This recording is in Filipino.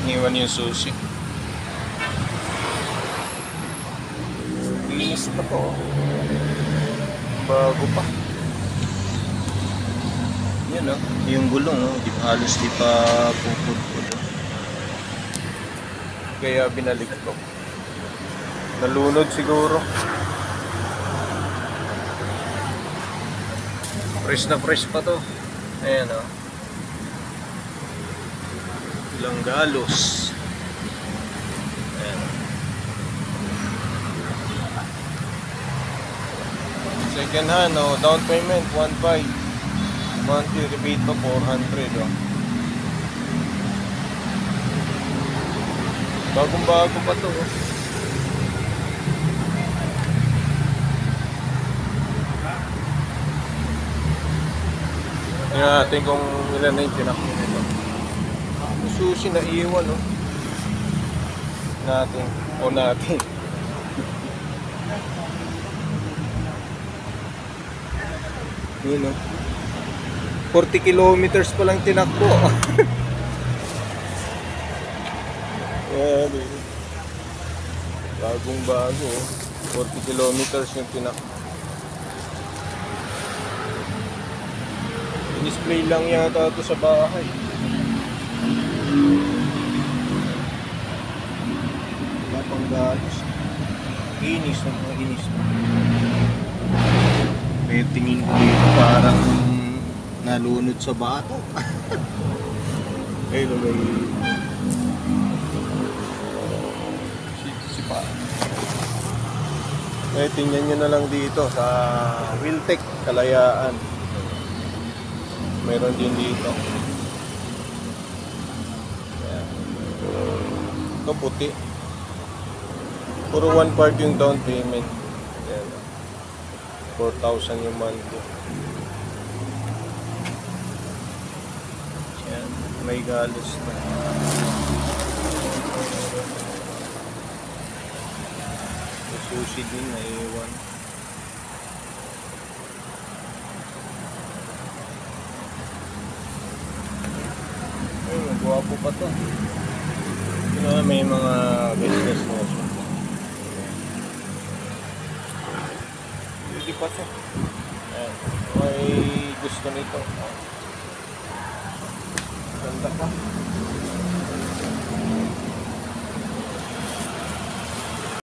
Iwan yung susi. Linis pa to. Bago pa. Yan o. Yung gulong o. Halos di pa pupud-pud. Kaya binalik ko. Nalunod siguro. Fresh na fresh pa to. Ayan o. Ilang galos. Ayan. Second hand o. Down payment 1.5. Monthly rebate pa 400 o. Bagong bago pa to o. Tingnan natin kung ilan na yung tinakbo nito. Susi na iwan o. Natin. Yun o. 40 kilometers pa lang tinakbo. Yan, bagong bago. 40 kilometers yung tinakbo. Display lang yata ito sa bahay. Wala pang galos. Inis na mga inis. May tingin ko dito parang nalunod sa bato. Ayun may sipa. Eh tingnan nyo na lang dito sa Wiltec Kalayaan. Meron din dito. Ayan. Ito puti. Puro 1/4 yung down payment. Ayan. 4,000 yung monthly. Ayan. May galos na. Susi din na iwan. Guwapo pa to. May mga business na siya. Hindi pa to. Ayan. May gusto nito. Ganda pa.